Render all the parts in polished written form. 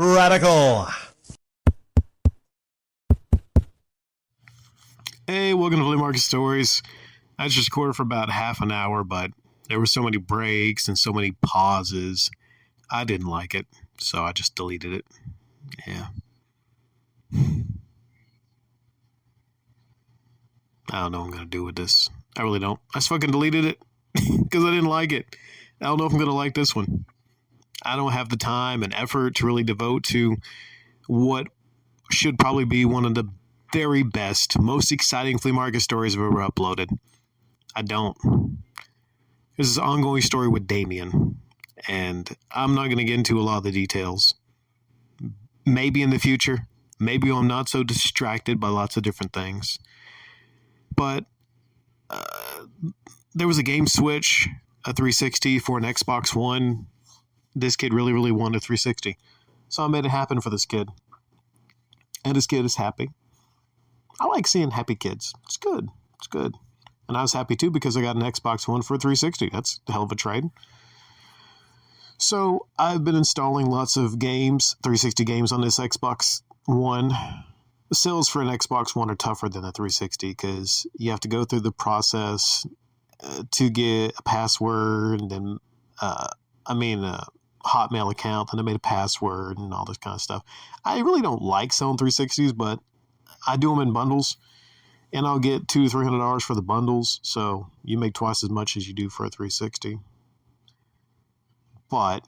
Radical. Hey, welcome to Flea Market Stories. I just recorded for about half an hour, but there were so many breaks and so many pauses. I didn't like it, so I just deleted it. Yeah. I don't know what I'm going to do with this. I really don't. I just fucking deleted it because I didn't like it. I don't know if I'm going to like this one. I don't have the time and effort to really devote to what should probably be one of the very best, most exciting flea market stories I've ever uploaded. I don't. This is an ongoing story with Damien, and I'm not going to get into a lot of the details. Maybe in the future, maybe I'm not so distracted by lots of different things. But there was a game switch, a 360 for an Xbox One. This kid really, really wanted a 360. So I made it happen for this kid. And this kid is happy. I like seeing happy kids. It's good. It's good. And I was happy too because I got an Xbox One for a 360. That's a hell of a trade. So I've been installing lots of games, 360 games on this Xbox One. The sales for an Xbox One are tougher than a 360 because you have to go through the process to get a password and then, a Hotmail account, and I made a password and all this kind of stuff. I really don't like selling 360s, but I do them in bundles, and I'll get $200-$300 for the bundles, so you make twice as much as you do for a 360. But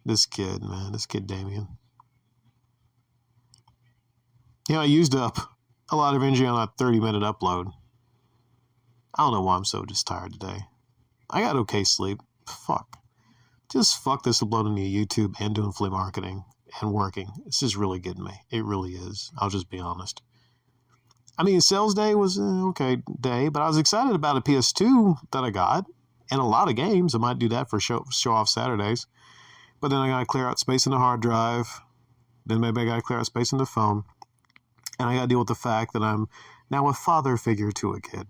this kid Damien. I used up a lot of energy on that 30-minute upload. I don't know why I'm so just tired today. I got okay sleep. Fuck this uploading to YouTube and doing flea marketing and working. This is really getting me. It really is. I'll just be honest. Sales day was an okay day, but I was excited about a PS2 that I got and a lot of games. I might do that for show off Saturdays. But then I got to clear out space in the hard drive. Then maybe I got to clear out space in the phone. And I got to deal with the fact that I'm now a father figure to a kid.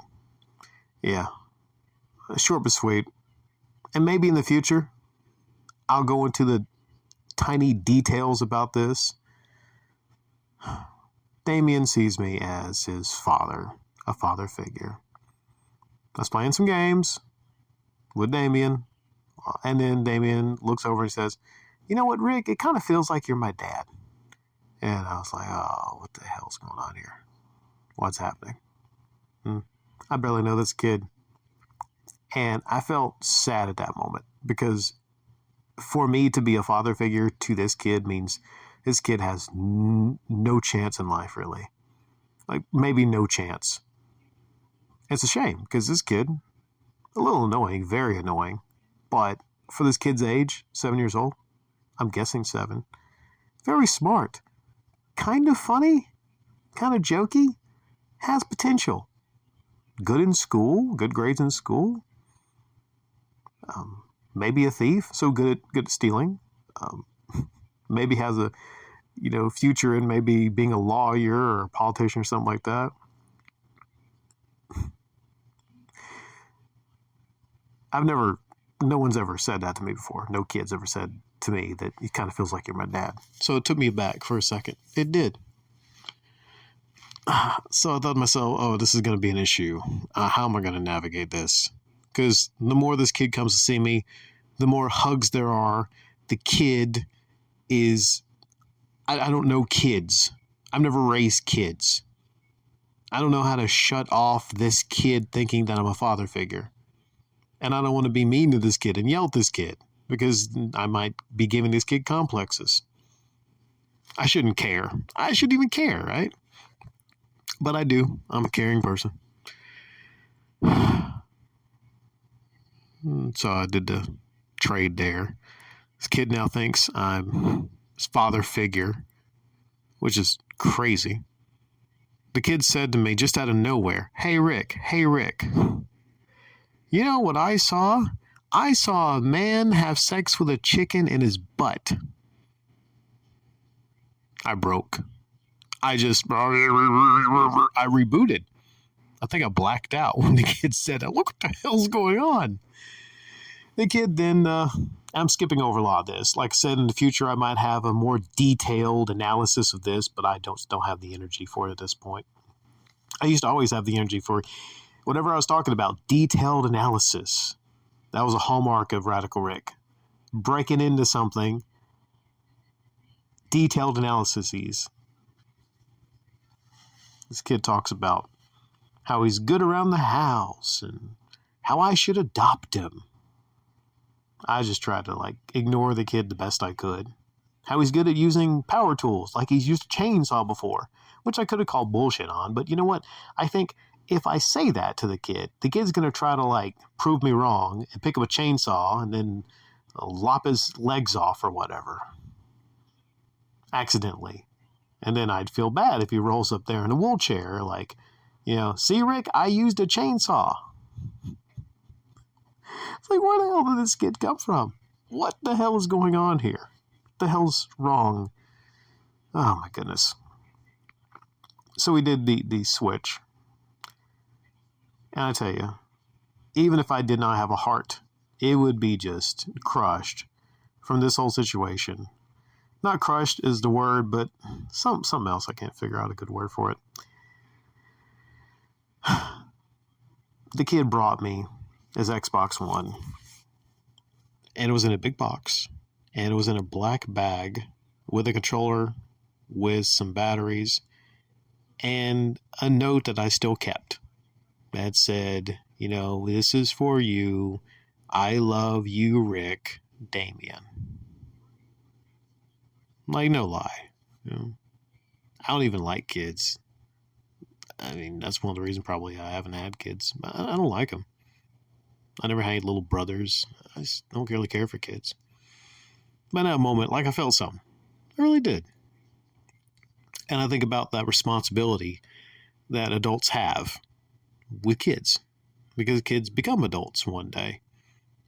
Yeah. Short but sweet. And maybe in the future, I'll go into the tiny details about this. Damien sees me as his father, a father figure. I was playing some games with Damien, and then Damien looks over and says, "You know what, Rick? It kind of feels like you're my dad." And I was like, "Oh, what the hell's going on here? What's happening?" I barely know this kid. And I felt sad at that moment because for me to be a father figure to this kid means this kid has no chance in life, really. Like, maybe no chance. It's a shame because this kid, a little annoying, very annoying, but for this kid's age, 7 years old, I'm guessing 7, very smart, kind of funny, kind of jokey, has potential. Good in school, good grades in school. Maybe a thief, so good at stealing. Maybe has a, future in maybe being a lawyer or a politician or something like that. No one's ever said that to me before. No kid's ever said to me that it kind of feels like you're my dad. So it took me back for a second. It did. So I thought to myself, oh, this is going to be an issue. How am I going to navigate this? Because the more this kid comes to see me, the more hugs there are. The kid is... I don't know kids. I've never raised kids. I don't know how to shut off this kid thinking that I'm a father figure. And I don't want to be mean to this kid and yell at this kid because I might be giving this kid complexes. I shouldn't care. I shouldn't even care, right? But I do. I'm a caring person. So I did the trade there. This kid now thinks I'm his father figure, which is crazy. The kid said to me just out of nowhere, hey Rick. You know what I saw? I saw a man have sex with a chicken in his butt. I broke. I rebooted. I think I blacked out when the kid said that. Look what the hell's going on. The kid then I'm skipping over a lot of this. Like I said, in the future, I might have a more detailed analysis of this, but I don't have the energy for it at this point. I used to always have the energy for whatever I was talking about, detailed analysis. That was a hallmark of Radical Rick. Breaking into something, detailed analyses. This kid talks about how he's good around the house and how I should adopt him. I just tried to ignore the kid the best I could. How he's good at using power tools, like he's used a chainsaw before, which I could have called bullshit on. But you know what? I think if I say that to the kid's going to try to prove me wrong and pick up a chainsaw and then lop his legs off or whatever. Accidentally. And then I'd feel bad if he rolls up there in a wheelchair see, Rick, I used a chainsaw. It's where the hell did this kid come from? What the hell is going on here? What the hell's wrong? Oh, my goodness. So we did the switch. And I tell you, even if I did not have a heart, it would be just crushed from this whole situation. Not crushed is the word, but something else. I can't figure out a good word for it. The kid brought me his Xbox One. And it was in a big box. And it was in a black bag with a controller, with some batteries, and a note that I still kept that said, this is for you. I love you, Rick, Damien. No lie. I don't even like kids. I mean, that's one of the reasons probably I haven't had kids. I don't like them. I never had little brothers. I just don't really care for kids. But in that moment, I felt something. I really did. And I think about that responsibility that adults have with kids. Because kids become adults one day.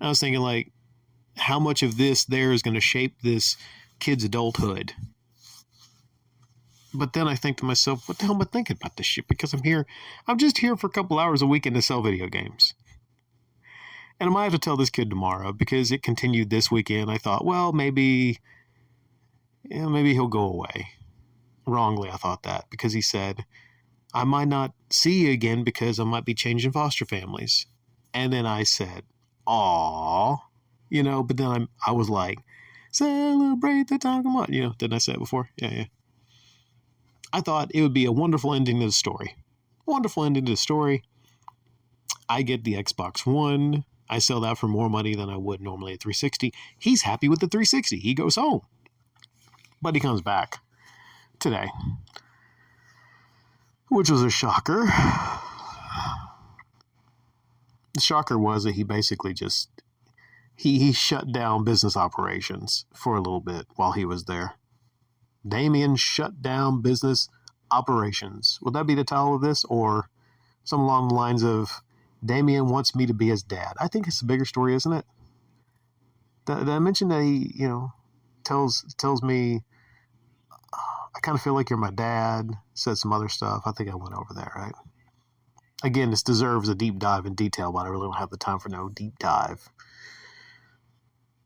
I was thinking, how much of this there is going to shape this kid's adulthood? But then I think to myself, what the hell am I thinking about this shit? Because I'm just here for a couple hours a weekend to sell video games. And I might have to tell this kid tomorrow because it continued this weekend. I thought, well, maybe he'll go away. Wrongly, I thought that because he said, I might not see you again because I might be changing foster families. And then I said, aw, but then I was like, celebrate the time, come on. Didn't I say it before? Yeah. I thought it would be a wonderful ending to the story. Wonderful ending to the story. I get the Xbox One. I sell that for more money than I would normally at 360. He's happy with the 360. He goes home. But he comes back today, which was a shocker. The shocker was that he basically just, he shut down business operations for a little bit while he was there. Damien shut down business operations. Would that be the title of this? Or something along the lines of, Damien wants me to be his dad. I think it's a bigger story, isn't it? Did I mention that he, tells me, I kind of feel like you're my dad, said some other stuff. I think I went over that, right? Again, this deserves a deep dive in detail, but I really don't have the time for no deep dive.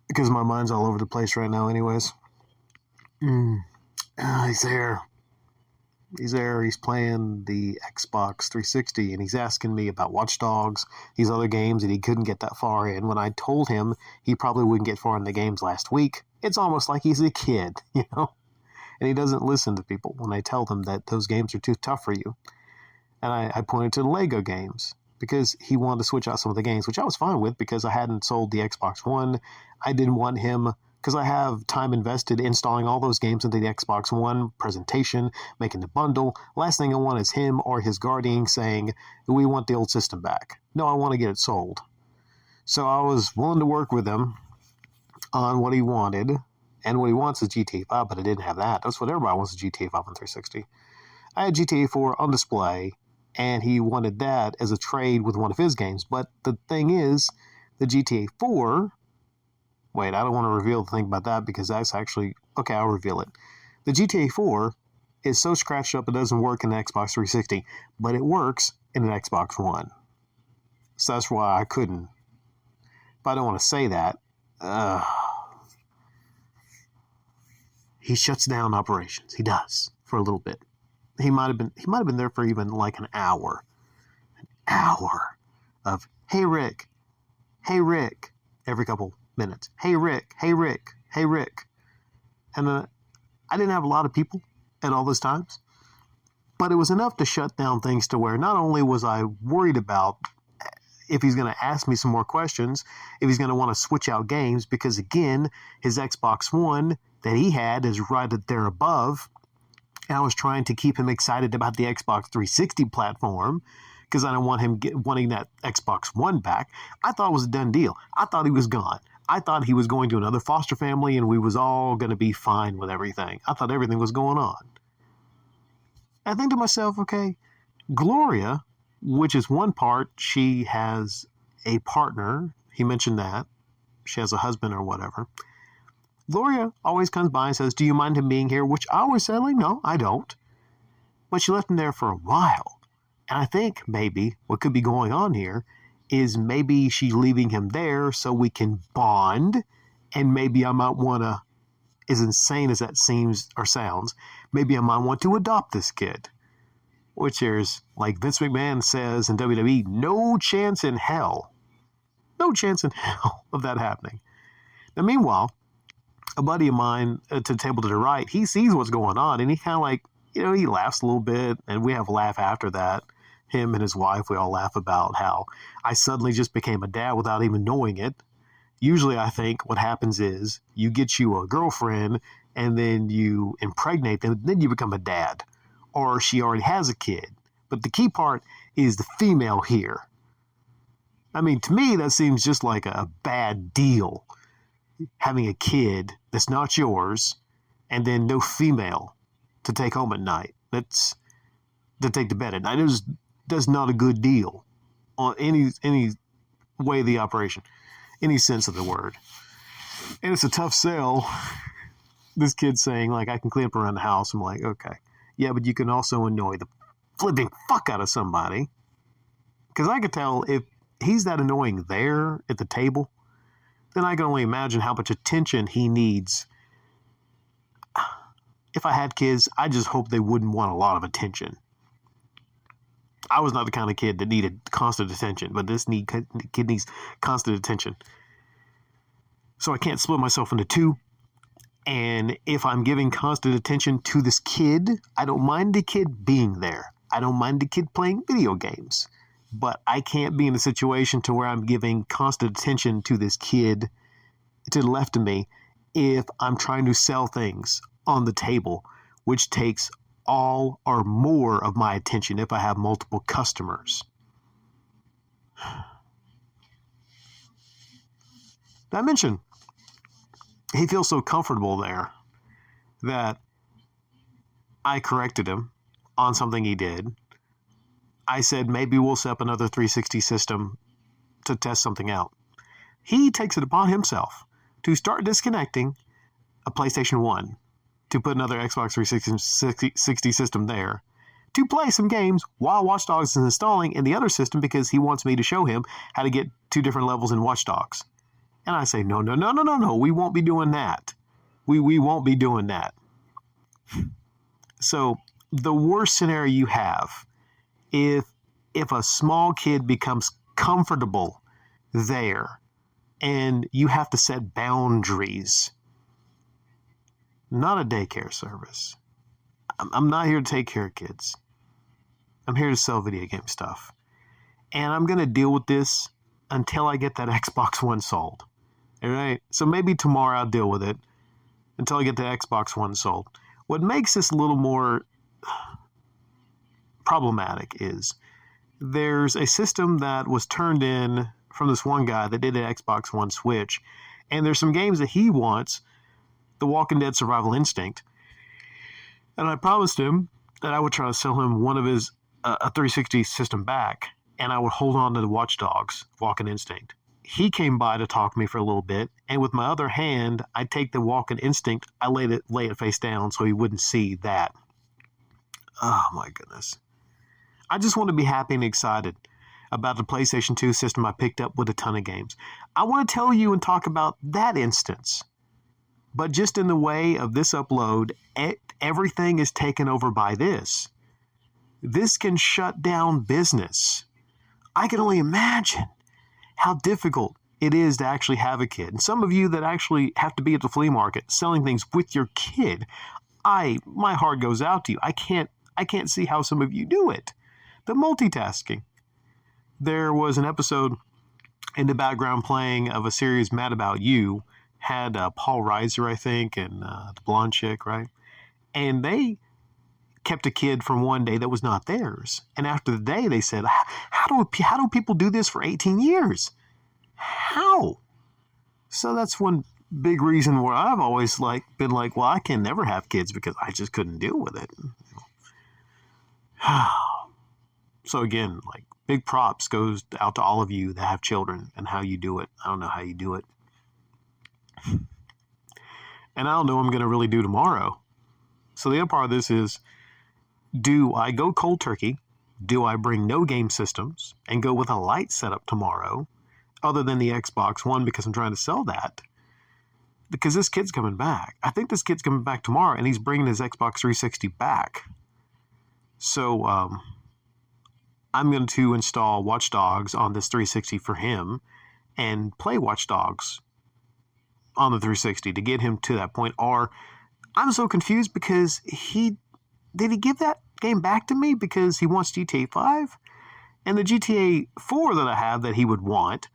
Because my mind's all over the place right now anyways. He's there. He's playing the Xbox 360, and he's asking me about Watch Dogs, these other games that he couldn't get that far in. When I told him he probably wouldn't get far in the games last week, it's almost like he's a kid, And he doesn't listen to people when I tell them that those games are too tough for you. And I pointed to the Lego games because he wanted to switch out some of the games, which I was fine with because I hadn't sold the Xbox One. I didn't want him, because I have time invested installing all those games into the Xbox One, presentation, making the bundle. Last thing I want is him or his guardian saying, we want the old system back. No, I want to get it sold. So I was willing to work with him on what he wanted. And what he wants is GTA 5, but I didn't have that. That's what everybody wants is GTA 5 on 360. I had GTA 4 on display, and he wanted that as a trade with one of his games. But the thing is, the GTA 4... Wait, I don't want to reveal the thing about that because that's actually... Okay, I'll reveal it. The GTA 4 is so scratched up it doesn't work in the Xbox 360, but it works in an Xbox One. So that's why I couldn't. But I don't want to say that. he shuts down operations. He does for a little bit. He might have been there for even like an hour of, hey Rick, every couple minutes. Hey Rick. And I didn't have a lot of people at all those times, but it was enough to shut down things to where not only was I worried about if he's going to ask me some more questions, if he's going to want to switch out games, because again, his Xbox One that he had is right there above. And I was trying to keep him excited about the Xbox 360 platform because I don't want him wanting that Xbox One back. I thought it was a done deal. I thought he was gone. I thought he was going to another foster family and we was all going to be fine with everything. I thought everything was going on. I think to myself, okay, Gloria, which is one part, she has a partner. He mentioned that. She has a husband or whatever. Gloria always comes by and says, do you mind him being here? Which I always say, like, no, I don't. But she left him there for a while. And I think maybe what could be going on here is maybe she's leaving him there so we can bond. And maybe I might want to, as insane as that seems or sounds, maybe I might want to adopt this kid. Which is, like Vince McMahon says in WWE, no chance in hell. No chance in hell of that happening. Now, meanwhile, a buddy of mine to the table to the right, he sees what's going on, and he kind of like, he laughs a little bit, and we have a laugh after that. Him and his wife, we all laugh about how I suddenly just became a dad without even knowing it. Usually I think what happens is you get you a girlfriend, and then you impregnate them, then you become a dad. Or she already has a kid. But the key part is the female here. I mean, to me, that seems just like a bad deal. Having a kid that's not yours and then no female to take home at night. That's to take to bed at night. That's not a good deal on any way of the operation, any sense of the word. And it's a tough sell. This kid saying, like, I can clean up around the house. I'm like, okay. Yeah, but you can also annoy the flipping fuck out of somebody. Because I could tell if he's that annoying there at the table, then I can only imagine how much attention he needs. If I had kids, I just hope they wouldn't want a lot of attention. I was not the kind of kid that needed constant attention, but this kid needs constant attention. So I can't split myself into two. And if I'm giving constant attention to this kid, I don't mind the kid being there. I don't mind the kid playing video games. But I can't be in a situation to where I'm giving constant attention to this kid to the left of me if I'm trying to sell things on the table, which takes all or more of my attention if I have multiple customers. I mentioned he feels so comfortable there that I corrected him on something he did. I said, maybe we'll set up another 360 system to test something out. He takes it upon himself to start disconnecting a PlayStation 1 to put another Xbox 360 system there to play some games while Watch Dogs is installing in the other system because he wants me to show him how to get 2 different levels in Watch Dogs. And I say, no, we won't be doing that. We won't be doing that. So the worst scenario you have, if a small kid becomes comfortable there and you have to set boundaries, not a daycare service. I'm not here to take care of kids. I'm here to sell video game stuff. And I'm going to deal with this until I get that Xbox One sold. All right? So maybe tomorrow I'll deal with it until I get the Xbox One sold. What makes this a little more problematic is there's a system that was turned in from this one guy that did an Xbox One Switch, and there's some games that he wants, The Walking Dead Survival Instinct, and I promised him that I would try to sell him one of his a 360 system back, and I would hold on to the Watch Dogs Walking Instinct. He came by to talk to me for a little bit, and with my other hand, I take the Walking Instinct, I lay it face down so he wouldn't see that. Oh my goodness. I just want to be happy and excited about the PlayStation 2 system I picked up with a ton of games. I want to tell you and talk about that instance. But just in the way of this upload, everything is taken over by this. This can shut down business. I can only imagine how difficult it is to actually have a kid. And some of you that actually have to be at the flea market selling things with your kid, my heart goes out to you. I can't see how some of you do it. The multitasking. There was an episode in the background playing of a series, Mad About You, had Paul Reiser, I think, and the blonde chick, right? And they kept a kid from one day that was not theirs. And after the day, they said, how do people do this for 18 years? How? So that's one big reason where I've always been like, well, I can never have kids because I just couldn't deal with it. So again, big props goes out to all of you that have children and how you do it. I don't know how you do it. And I don't know what I'm going to really do tomorrow. So the other part of this is, do I go cold turkey? Do I bring no game systems and go with a light setup tomorrow, other than the Xbox One, because I'm trying to sell that? Because this kid's coming back. I think this kid's coming back tomorrow, and he's bringing his Xbox 360 back. So I'm going to install Watch Dogs on this 360 for him and play Watch Dogs on the 360 to get him to that point. Or I'm so confused because did he give that game back to me because he wants GTA 5? And the GTA 4 that I have that he would want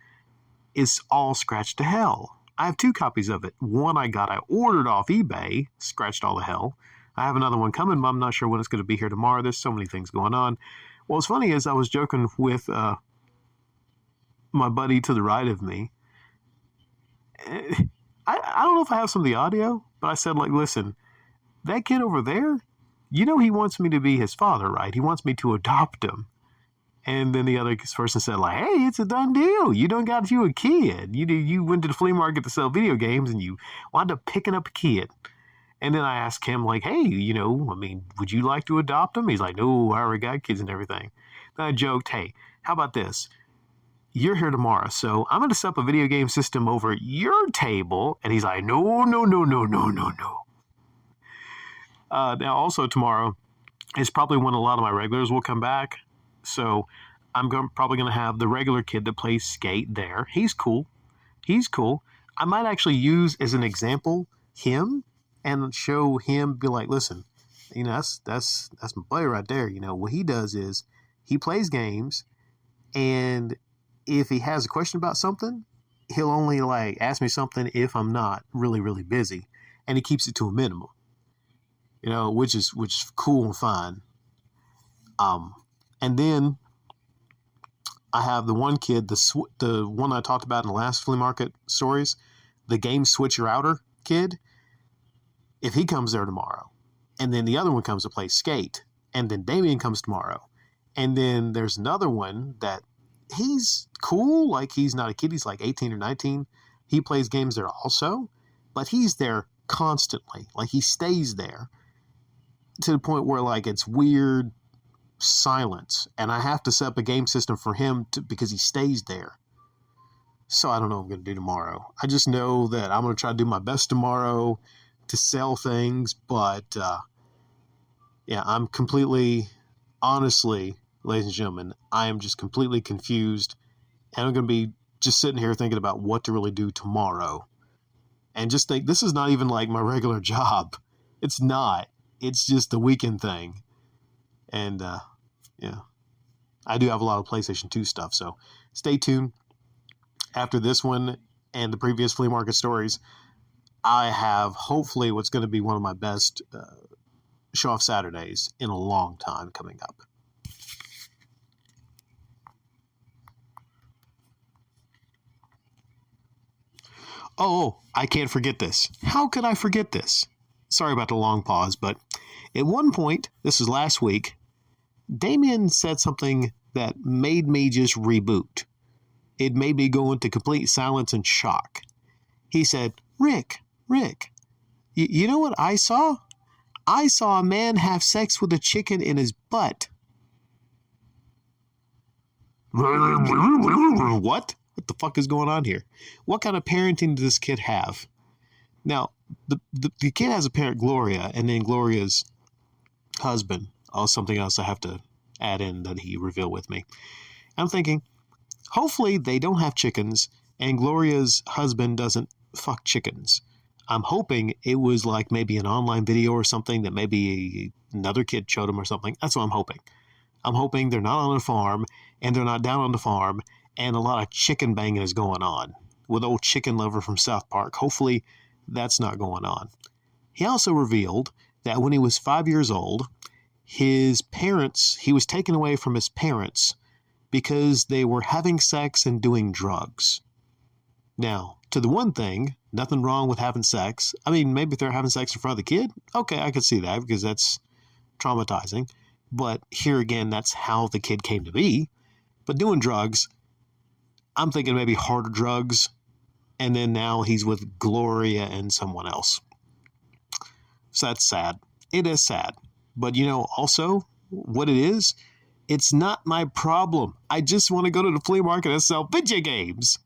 is all scratched to hell. I have 2 copies of it. One I ordered off eBay, scratched all to hell. I have another one coming, but I'm not sure when it's going to be here tomorrow. There's so many things going on. Well, what's funny is I was joking with my buddy to the right of me. I don't know if I have some of the audio, but I said, listen, that kid over there, he wants me to be his father, right? He wants me to adopt him. And then the other person said, hey, it's a done deal. You done got you a kid. You went to the flea market to sell video games, and you wound up picking up a kid. And then I asked him, hey, would you like to adopt him? He's like, no, I already got kids and everything. Then I joked, hey, how about this? You're here tomorrow, so I'm going to set up a video game system over at your table. And he's like, no. Now, also tomorrow is probably when a lot of my regulars will come back. So I'm probably going to have the regular kid that plays Skate there. He's cool. I might actually use as an example him and show him, be like, listen, that's my buddy right there. What he does is he plays games, and if he has a question about something, he'll only ask me something if I'm not really, really busy, and he keeps it to a minimum. Which is cool and fine. And then I have the one kid, the one I talked about in the last flea market stories, the game switcher outer kid. If he comes there tomorrow, and then the other one comes to play Skate, and then Damien comes tomorrow, and then there's another one that he's cool, he's not a kid, he's 18 or 19. He plays games there also, but he's there constantly. He stays there to the point where it's weird silence, and I have to set up a game system for him because he stays there. So I don't know what I'm going to do tomorrow. I just know that I'm going to try to do my best tomorrow to sell things, but I'm completely, honestly, ladies and gentlemen, I am just completely confused, and I'm going to be just sitting here thinking about what to really do tomorrow, and just think, this is not even my regular job. It's not. It's just the weekend thing. And I do have a lot of PlayStation 2 stuff, so stay tuned. After this one and the previous flea market stories, I have hopefully what's going to be one of my best show off Saturdays in a long time coming up. Oh, I can't forget this. How could I forget this? Sorry about the long pause, but at one point, this was last week, Damien said something that made me just reboot. It made me go into complete silence and shock. He said, Rick, you know what I saw? I saw a man have sex with a chicken in his butt. What? What the fuck is going on here? What kind of parenting does this kid have? Now, the kid has a parent, Gloria, and then Gloria's husband. Oh, something else I have to add in that he revealed with me. I'm thinking, hopefully they don't have chickens and Gloria's husband doesn't fuck chickens. I'm hoping it was like maybe an online video or something that maybe another kid showed him or something. That's what I'm hoping. I'm hoping they're not on a farm and they're not down on the farm and a lot of chicken banging is going on with old chicken lover from South Park. Hopefully that's not going on. He also revealed that when he was 5 years old, he was taken away from his parents because they were having sex and doing drugs. Now, to the one thing, nothing wrong with having sex. I mean, maybe if they're having sex in front of the kid, okay, I could see that because that's traumatizing. But here again, that's how the kid came to be. But doing drugs, I'm thinking maybe harder drugs. And then now he's with Gloria and someone else. So that's sad. It is sad. But also what it is, it's not my problem. I just want to go to the flea market and sell video games.